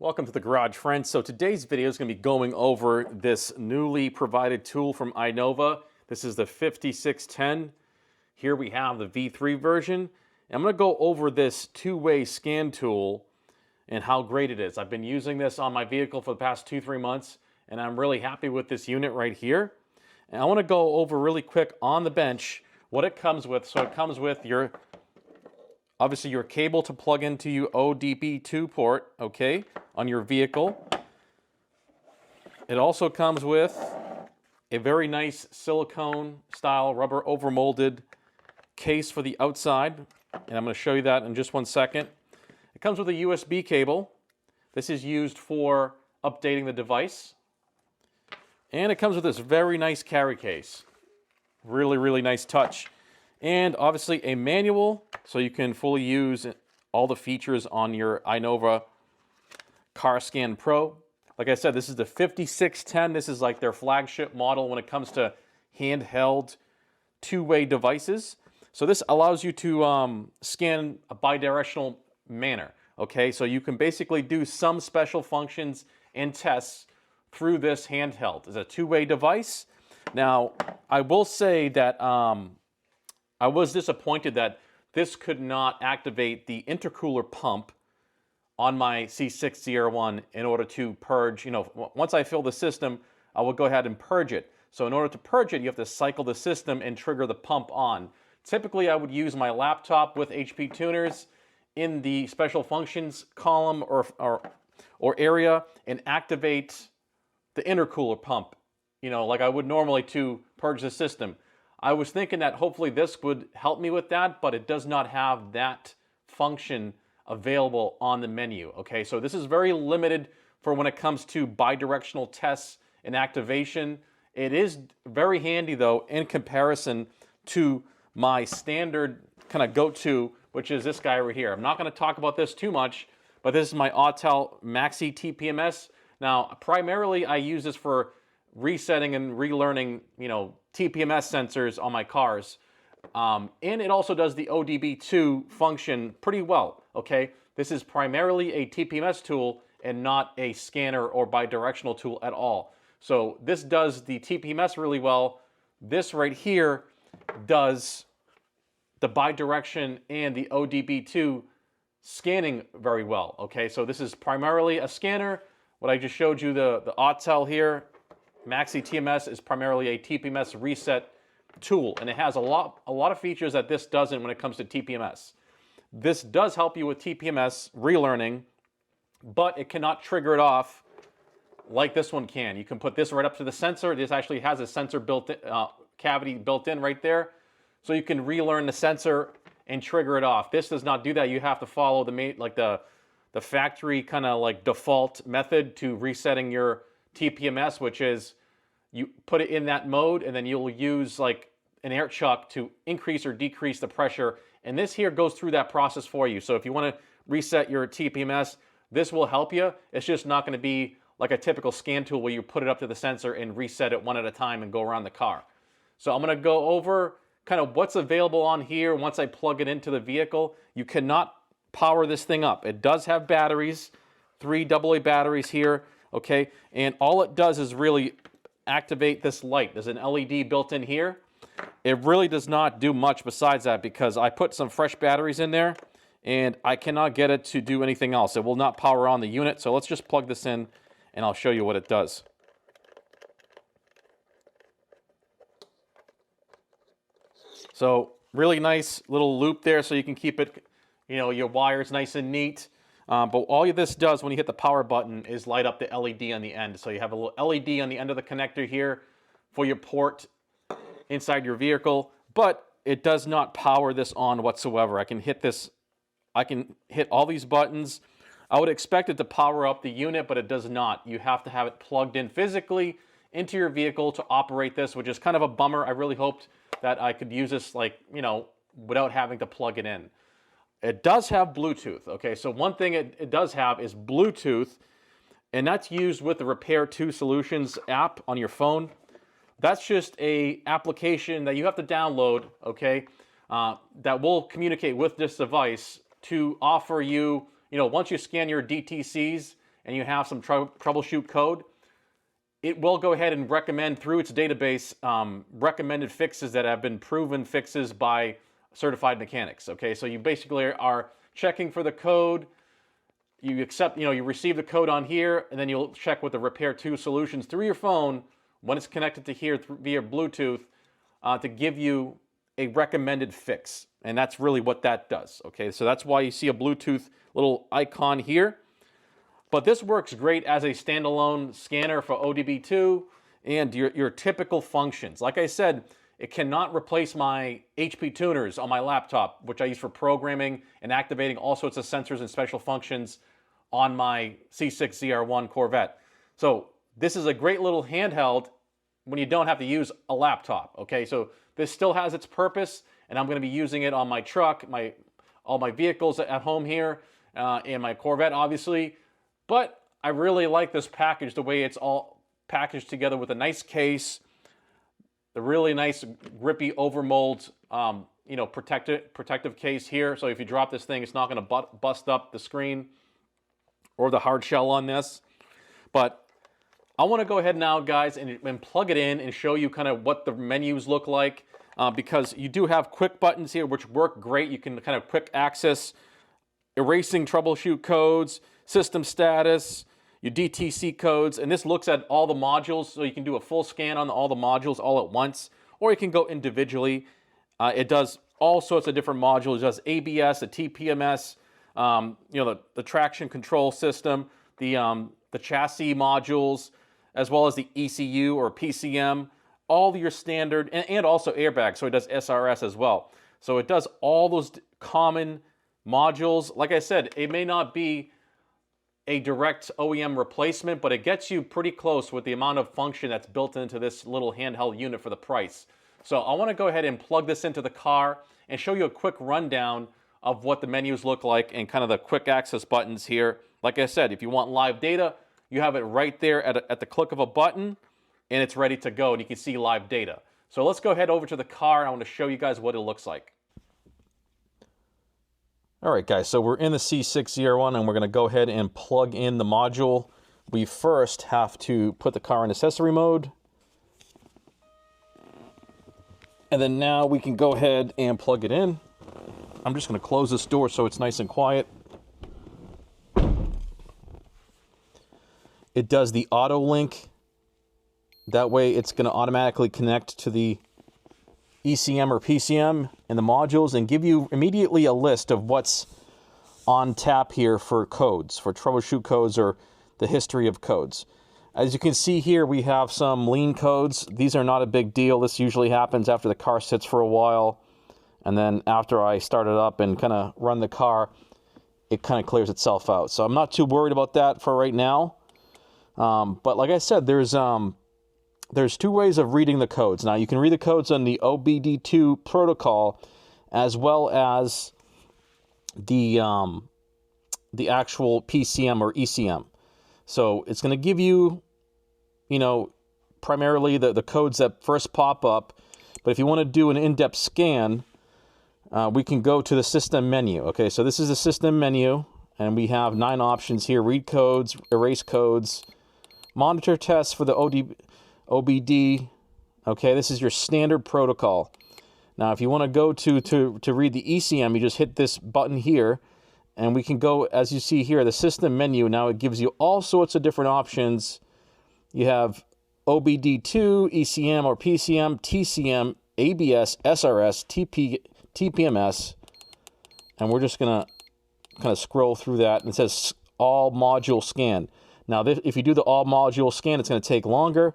Welcome to the Garage, friends. So today's video is going to be going over this newly provided tool from Innova. This is the 5610. Here we have the V3 version. And I'm going to go over this two-way scan tool and how great it is. I've been using this on my vehicle for the past 2-3 months, and I'm really happy with this unit right here. And I want to go over really quick on the bench what it comes with. So it comes with obviously your cable to plug into your OBD2 port, okay, on your vehicle. It also comes with a very nice silicone style rubber overmolded case for the outside, and I'm going to show you that in just one second. It comes with a USB cable. This is used for updating the device. And it comes with this very nice carry case. Really, really nice touch. And obviously a manual, so you can fully use all the features on your Innova CarScan Pro. Like I said, this is the 5610. This is like their flagship model when it comes to handheld two-way devices. So this allows you to scan a bidirectional manner. Okay, so you can basically do some special functions and tests through this handheld. It's a two-way device. Now, I will say that I was disappointed that this could not activate the intercooler pump on my C601 in order to purge. Once I fill the system, I will go ahead and purge it. So in order to purge it, you have to cycle the system and trigger the pump on. Typically, I would use my laptop with HP tuners in the special functions column or area and activate the intercooler pump, like I would normally to purge the system. I was thinking that hopefully this would help me with that, but it does not have that function available on the menu. Okay, so this is very limited for when it comes to bidirectional tests and activation. It is very handy though in comparison to my standard kind of go-to, which is this guy right here. I'm not going to talk about this too much, but this is my Autel Maxi TPMS. Now, primarily I use this for resetting and relearning, TPMS sensors on my cars. And it also does the OBD2 function pretty well, okay? This is primarily a TPMS tool and not a scanner or bidirectional tool at all. So this does the TPMS really well. This right here does the bidirection and the OBD2 scanning very well, okay? So this is primarily a scanner. What I just showed you, the Autel here, Maxi TMS, is primarily a TPMS reset tool, and it has a lot of features that this doesn't when it comes to TPMS. This does help you with TPMS relearning, but it cannot trigger it off like this one can. You can put this right up to the sensor. This actually has a sensor cavity built in right there, so you can relearn the sensor and trigger it off. This does not do that. You have to follow the factory kind of like default method to resetting your TPMS, which is you put it in that mode and then you'll use like an air chuck to increase or decrease the pressure. And this here goes through that process for you. So if you want to reset your TPMS, this will help you. It's just not going to be like a typical scan tool where you put it up to the sensor and reset it one at a time and go around the car. So I'm going to go over kind of what's available on here once I plug it into the vehicle. You cannot power this thing up. It does have batteries, 3 AA batteries here. Okay, and all it does is really activate this light. There's an LED built in here. It really does not do much besides that because I put some fresh batteries in there and I cannot get it to do anything else. It will not power on the unit. So let's just plug this in and I'll show you what it does. So really nice little loop there so you can keep it, your wires nice and neat. But all this does when you hit the power button is light up the LED on the end. So you have a little LED on the end of the connector here for your port inside your vehicle, but it does not power this on whatsoever. I can hit all these buttons. I would expect it to power up the unit, but it does not. You have to have it plugged in physically into your vehicle to operate this, which is kind of a bummer. I really hoped that I could use this without having to plug it in. It does have Bluetooth, okay? So one thing it does have is Bluetooth, and that's used with the Repair2 Solutions app on your phone. That's just a application that you have to download, okay, that will communicate with this device to offer you, once you scan your DTCs and you have some troubleshoot code, it will go ahead and recommend through its database recommended fixes that have been proven fixes by certified mechanics. Okay, so you basically are checking for the code. You accept, you receive the code on here, and then you'll check with the Repair 2 solutions through your phone when it's connected to here via Bluetooth to give you a recommended fix. And that's really what that does. Okay, so that's why you see a Bluetooth little icon here. But this works great as a standalone scanner for OBD2 and your typical functions. Like I said, it cannot replace my HP tuners on my laptop, which I use for programming and activating all sorts of sensors and special functions on my C6ZR1 Corvette. So this is a great little handheld when you don't have to use a laptop, okay? So this still has its purpose, and I'm gonna be using it on my truck, all my vehicles at home here, and my Corvette, obviously. But I really like this package, the way it's all packaged together with a nice case, the really nice grippy overmold, protective case here. So if you drop this thing, it's not going to bust up the screen or the hard shell on this. But I want to go ahead now, guys, and plug it in and show you kind of what the menus look like, because you do have quick buttons here which work great. You can kind of quick access erasing troubleshoot codes, system status, your DTC codes, and this looks at all the modules, so you can do a full scan on all the modules all at once, or you can go individually. It does all sorts of different modules. It does ABS, the TPMS, the traction control system, the chassis modules, as well as the ECU or PCM, all your standard, and also airbags, so it does SRS as well. So it does all those common modules. Like I said, it may not be a direct OEM replacement, but it gets you pretty close with the amount of function that's built into this little handheld unit for the price. So I want to go ahead and plug this into the car and show you a quick rundown of what the menus look like and kind of the quick access buttons here. Like I said, if you want live data, you have it right there at the click of a button, and it's ready to go, and you can see live data. So let's go ahead over to the car, and I want to show you guys what it looks like. All right, guys, so we're in the C6ZR1, and we're going to go ahead and plug in the module. We first have to put the car in accessory mode. And then now we can go ahead and plug it in. I'm just going to close this door so it's nice and quiet. It does the auto link. That way it's going to automatically connect to the ECM or PCM and the modules and give you immediately a list of what's on tap here for codes, for troubleshoot codes or the history of codes. As you can see here, we have some lean codes. These are not a big deal. This usually happens after the car sits for a while, and then after I start it up and kind of run the car, it kind of clears itself out. So I'm not too worried about that for right now. But like I said, there's two ways of reading the codes. Now, you can read the codes on the OBD2 protocol as well as the actual PCM or ECM. So it's going to give you, primarily the codes that first pop up. But if you want to do an in-depth scan, we can go to the system menu. Okay, so this is the system menu, and we have 9 options here: read codes, erase codes, monitor tests for the OBD. Okay, this is your standard protocol. Now, if you want to go to read the ECM, you just hit this button here, and we can go, as you see here, the system menu. Now it gives you all sorts of different options. You have OBD2, ECM or PCM, TCM, ABS, SRS, TPMS, and we're just going to kind of scroll through that, and it says all module scan. Now, if you do the all module scan, it's going to take longer.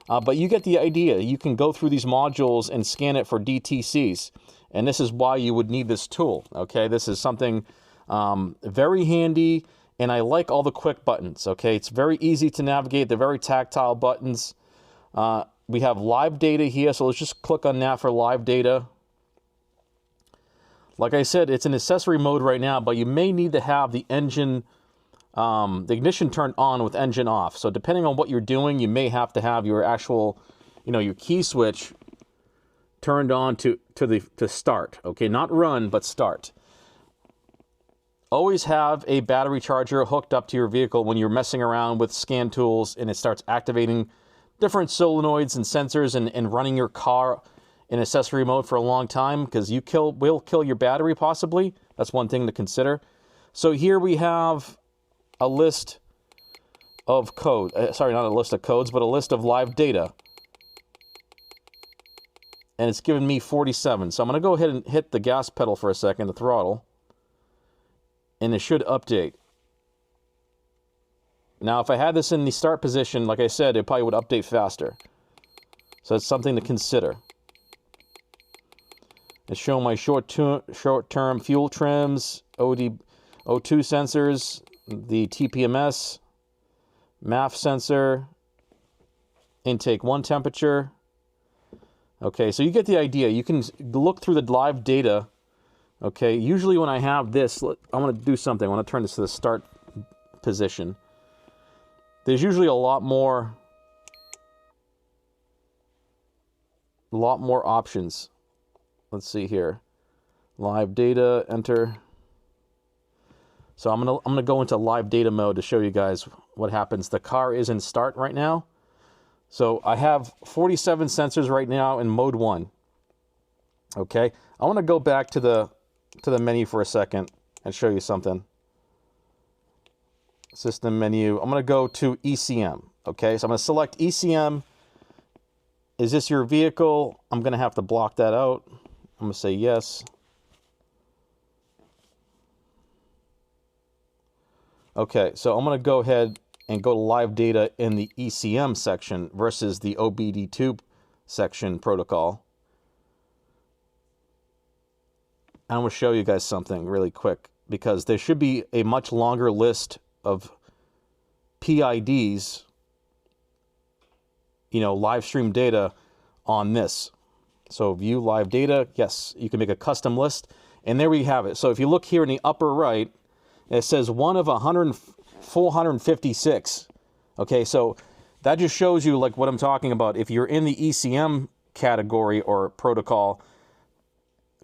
But you get the idea. You can go through these modules and scan it for DTCs. And this is why you would need this tool. Okay, this is something very handy. And I like all the quick buttons. Okay, it's very easy to navigate. They're very tactile buttons. We have live data here. So let's just click on that for live data. Like I said, it's in accessory mode right now, but you may need to have the engine the ignition turned on with engine off. So depending on what you're doing, you may have to have your actual, your key switch turned on to start. Okay, not run, but start. always have a battery charger hooked up to your vehicle when you're messing around with scan tools and it starts activating different solenoids and sensors and running your car in accessory mode for a long time, because you will kill your battery possibly. That's one thing to consider. So here we have a list of code. Sorry, not a list of codes, but a list of live data. And it's given me 47. So I'm going to go ahead and hit the gas pedal for a second, the throttle. And it should update. Now, if I had this in the start position, like I said, it probably would update faster. So it's something to consider. It's showing my short-term fuel trims, OBD2 sensors, the TPMS, MAF sensor, intake 1 temperature. Okay, so you get the idea. You can look through the live data. Okay, usually when I have this, I want to do something. I want to turn this to the start position. There's usually a lot more options. Let's see here. Live data, enter. So I'm gonna go into live data mode to show you guys what happens. The car is in start right now. So I have 47 sensors right now in mode 1. Okay, I want to go back to the menu for a second and show you something. System menu. I'm going to go to ECM. Okay, so I'm going to select ECM. Is this your vehicle? I'm going to have to block that out. I'm going to say yes. Okay, so I'm going to go ahead and go to live data in the ECM section versus the OBD2 section protocol. I'm going to show you guys something really quick, because there should be a much longer list of PIDs, live stream data on this. So view live data, yes, you can make a custom list, and there we have it. So if you look here in the upper right, it says 1 of 456. Okay, so that just shows you like what I'm talking about. If you're in the ECM category or protocol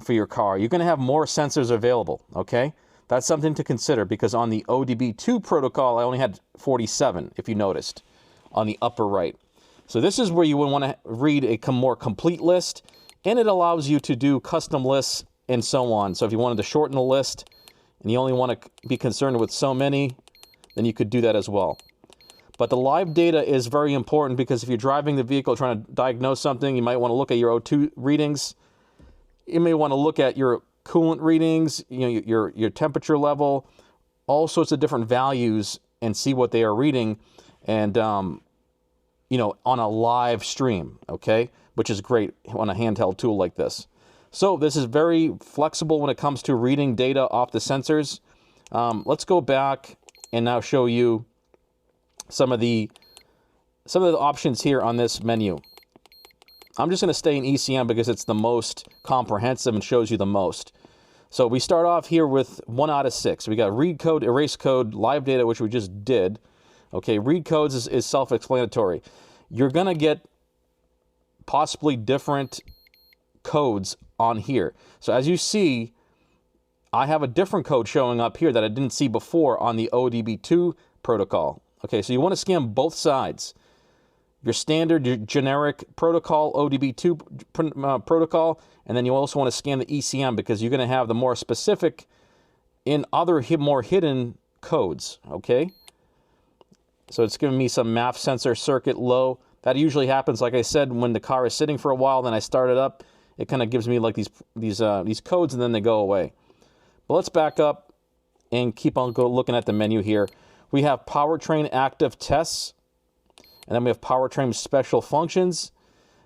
for your car, you're going to have more sensors available, okay? That's something to consider, because on the OBD2 protocol, I only had 47, if you noticed, on the upper right. So this is where you would want to read a more complete list, and it allows you to do custom lists and so on. So if you wanted to shorten the list and you only want to be concerned with so many, then you could do that as well. But the live data is very important, because if you're driving the vehicle trying to diagnose something, you might want to look at your O2 readings. You may want to look at your coolant readings, your temperature level, all sorts of different values, and see what they are reading, and on a live stream, okay, which is great on a handheld tool like this. So this is very flexible when it comes to reading data off the sensors. Let's go back and now show you some of the options here on this menu. I'm just going to stay in ECM because it's the most comprehensive and shows you the most. So we start off here with 1 out of 6. We got read code, erase code, live data, which we just did. Okay, read codes is self-explanatory. You're going to get possibly different codes on here. So as you see, I have a different code showing up here that I didn't see before on the OBD2 protocol. Okay, so you want to scan both sides. Your standard, your generic protocol, OBD2 protocol, and then you also want to scan the ECM, because you're going to have the more specific in other more hidden codes, okay? So it's giving me some MAF sensor circuit low. That usually happens, like I said, when the car is sitting for a while, then I start it up. It kind of gives me like these codes, and then they go away. But let's back up and keep on looking at the menu here. We have powertrain active tests. And then we have powertrain special functions.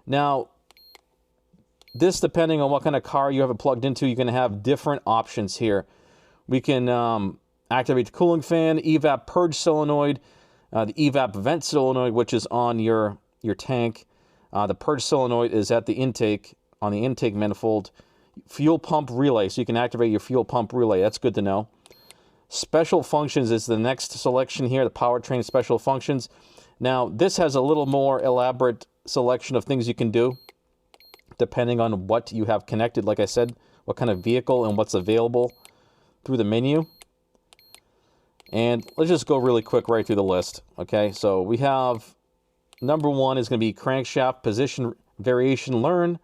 Now, this, depending on what kind of car you have it plugged into, you're going to have different options here. We can activate the cooling fan, evap purge solenoid, the evap vent solenoid, which is on your tank. The purge solenoid is at the intake, on the intake manifold. Fuel pump relay, so you can activate your fuel pump relay. That's good to know. Special functions is the next selection here, the powertrain special functions. Now, this has a little more elaborate selection of things you can do, depending on what you have connected. Like I said, what kind of vehicle and what's available through the menu. And let's just go really quick right through the list. Okay, so we have number 1 is going to be crankshaft position variation learn,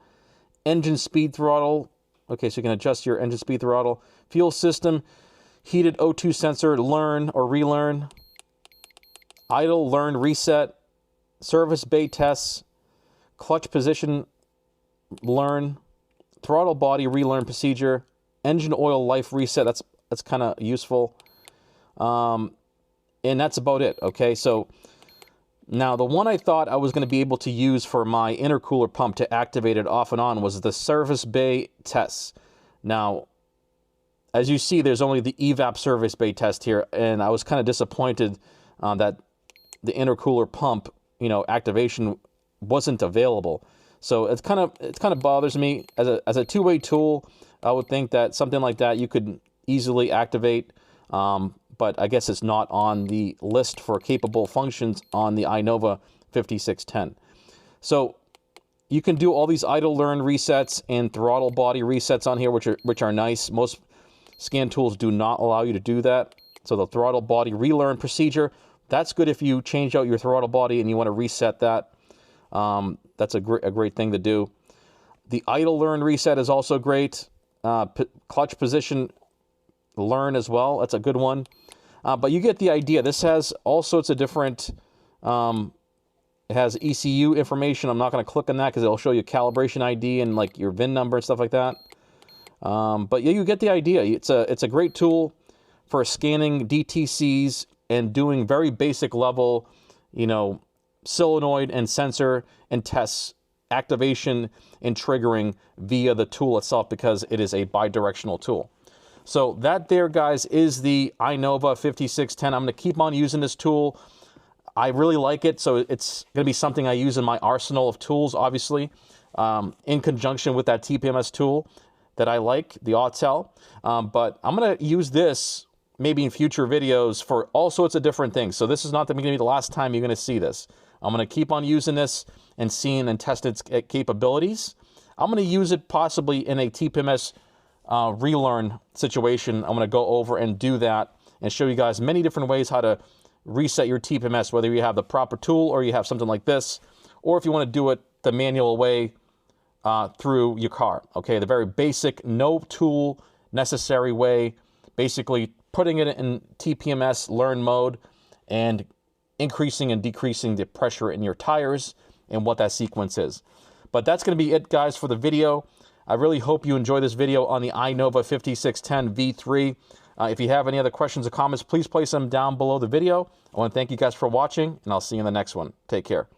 engine speed throttle. Okay, so you can adjust your engine speed throttle. Fuel system, heated O2 sensor learn or relearn. Idle learn reset. Service bay tests. Clutch position learn. Throttle body relearn procedure. Engine oil life reset. That's kind of useful. And that's about it. Okay, so now the one I thought I was going to be able to use for my intercooler pump to activate it off and on was the service bay tests. Now, as you see, there's only the evap service bay test here, and I was kind of disappointed that the intercooler pump, you know, activation wasn't available. So it's kind of bothers me as a two-way tool. I would think that something like that you could easily activate, but I guess it's not on the list for capable functions on the Innova 5610. So you can do all these idle learn resets and throttle body resets on here, which are nice. Most scan tools do not allow you to do that. So the throttle body relearn procedure, that's good if you change out your throttle body and you want to reset that. That's a great thing to do. The idle learn reset is also great. Clutch position learn as well. That's a good one. But you get the idea. This has all sorts of different, it has ECU information. I'm not going to click on that because it'll show you calibration ID and like your VIN number and stuff like that. But yeah, you get the idea. It's a great tool for scanning DTCs and doing very basic level, you know, solenoid and sensor and tests, activation and triggering via the tool itself because it is a bidirectional tool. So that there, guys, is the Innova 5610. I'm going to keep on using this tool. I really like it, so it's going to be something I use in my arsenal of tools, obviously, in conjunction with that TPMS tool that I like, the Autel. But I'm going to use this maybe in future videos for all sorts of different things. So this is not going to be the last time you're going to see this. I'm going to keep on using this and seeing and testing its capabilities. I'm going to use it possibly in a TPMS relearn situation. I'm going to go over and do that and show you guys many different ways how to reset your TPMS, whether you have the proper tool or you have something like this, or if you want to do it the manual way through your car. Okay, the very basic, no tool necessary way, basically putting it in TPMS learn mode and increasing and decreasing the pressure in your tires and what that sequence is. But that's going to be it, guys, for the video. I really hope you enjoy this video on the Innova 5610 V3. If you have any other questions or comments, please place them down below the video. I want to thank you guys for watching, and I'll see you in the next one. Take care.